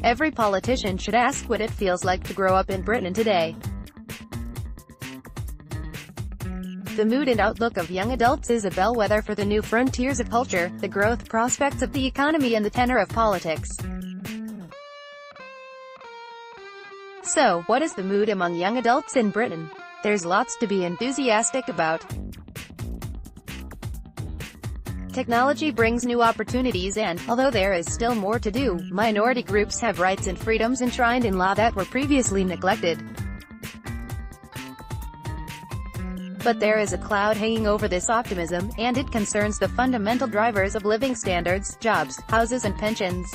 Every politician should ask what it feels like to grow up in Britain today. The mood and outlook of young adults is a bellwether for the new frontiers of culture, the growth prospects of the economy and the tenor of politics. So, what is the mood among young adults in Britain? There's lots to be enthusiastic about. Technology brings new opportunities and, although there is still more to do, minority groups have rights and freedoms enshrined in law that were previously neglected. But there is a cloud hanging over this optimism, and it concerns the fundamental drivers of living standards, jobs, houses and pensions.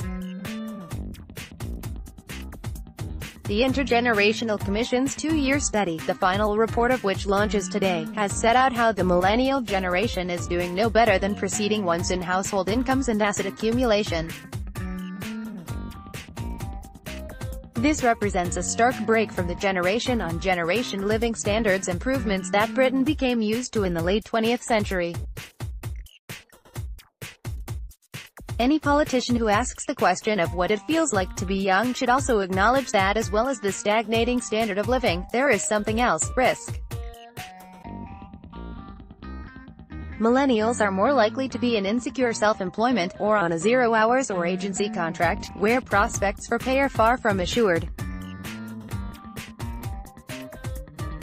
The Intergenerational Commission's 2-year study, the final report of which launches today, has set out how the millennial generation is doing no better than preceding ones in household incomes and asset accumulation. This represents a stark break from the generation-on-generation living standards improvements that Britain became used to in the late 20th century. Any politician who asks the question of what it feels like to be young should also acknowledge that, as well as the stagnating standard of living, there is something else: risk. Millennials are more likely to be in insecure self-employment, or on a 0-hours or agency contract, where prospects for pay are far from assured.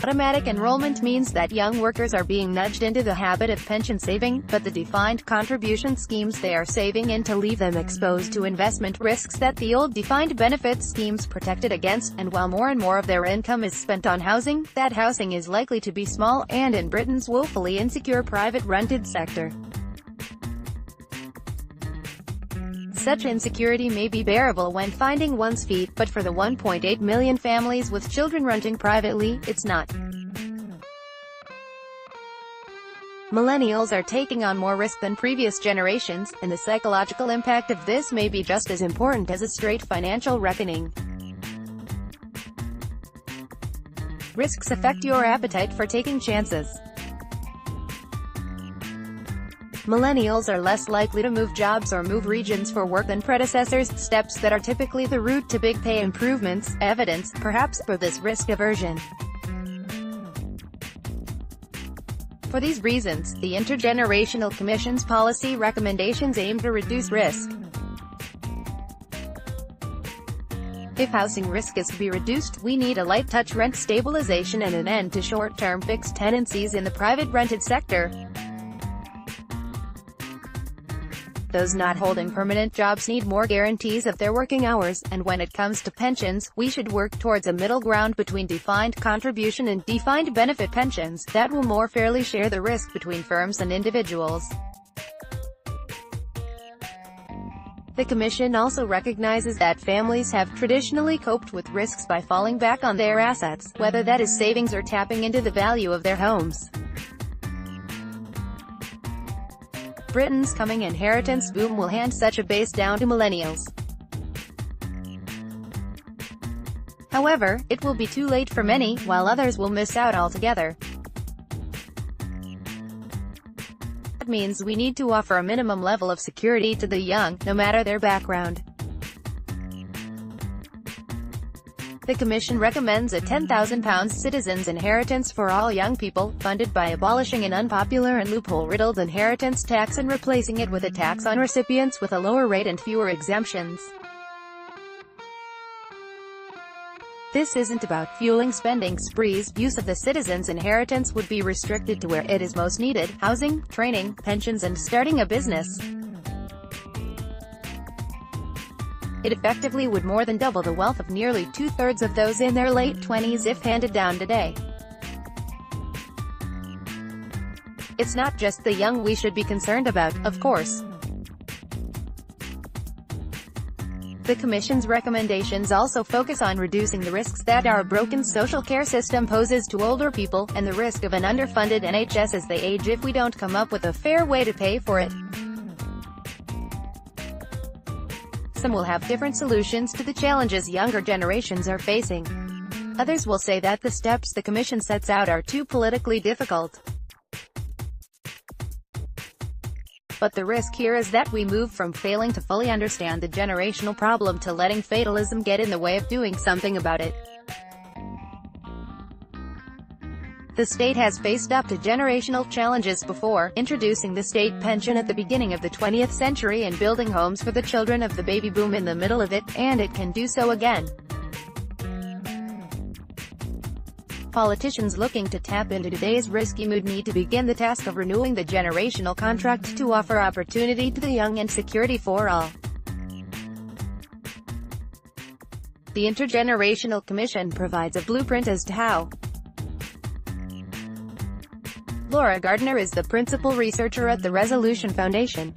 Automatic enrollment means that young workers are being nudged into the habit of pension saving, but the defined contribution schemes they are saving into leave them exposed to investment risks that the old defined benefit schemes protected against, and while more and more of their income is spent on housing, that housing is likely to be small, and in Britain's woefully insecure private rented sector. Such insecurity may be bearable when finding one's feet, but for the 1.8 million families with children renting privately, it's not. Millennials are taking on more risk than previous generations, and the psychological impact of this may be just as important as a straight financial reckoning. Risks affect your appetite for taking chances. Millennials are less likely to move jobs or move regions for work than predecessors, steps that are typically the route to big pay improvements, evidence, perhaps, for this risk aversion. For these reasons, the Intergenerational Commission's policy recommendations aim to reduce risk. If housing risk is to be reduced, we need a light-touch rent stabilization and an end to short-term fixed tenancies in the private rented sector. Those not holding permanent jobs need more guarantees of their working hours, and when it comes to pensions, we should work towards a middle ground between defined contribution and defined benefit pensions, that will more fairly share the risk between firms and individuals. The Commission also recognizes that families have traditionally coped with risks by falling back on their assets, whether that is savings or tapping into the value of their homes. Britain's coming inheritance boom will hand such a base down to millennials. However, it will be too late for many, while others will miss out altogether. That means we need to offer a minimum level of security to the young, no matter their background. The Commission recommends a £10,000 citizens' inheritance for all young people, funded by abolishing an unpopular and loophole-riddled inheritance tax and replacing it with a tax on recipients with a lower rate and fewer exemptions. This isn't about fueling spending sprees. Use of the citizens' inheritance would be restricted to where it is most needed: housing, training, pensions and starting a business. It effectively would more than double the wealth of nearly 2/3 of those in their late 20s if handed down today. It's not just the young we should be concerned about, of course. The Commission's recommendations also focus on reducing the risks that our broken social care system poses to older people, and the risk of an underfunded NHS as they age if we don't come up with a fair way to pay for it. Some will have different solutions to the challenges younger generations are facing. Others will say that the steps the Commission sets out are too politically difficult. But the risk here is that we move from failing to fully understand the generational problem to letting fatalism get in the way of doing something about it. The state has faced up to generational challenges before, introducing the state pension at the beginning of the 20th century and building homes for the children of the baby boom in the middle of it, and it can do so again. Politicians looking to tap into today's risky mood need to begin the task of renewing the generational contract to offer opportunity to the young and security for all. The Intergenerational Commission provides a blueprint as to how. Laura Gardner is the principal researcher at the Resolution Foundation.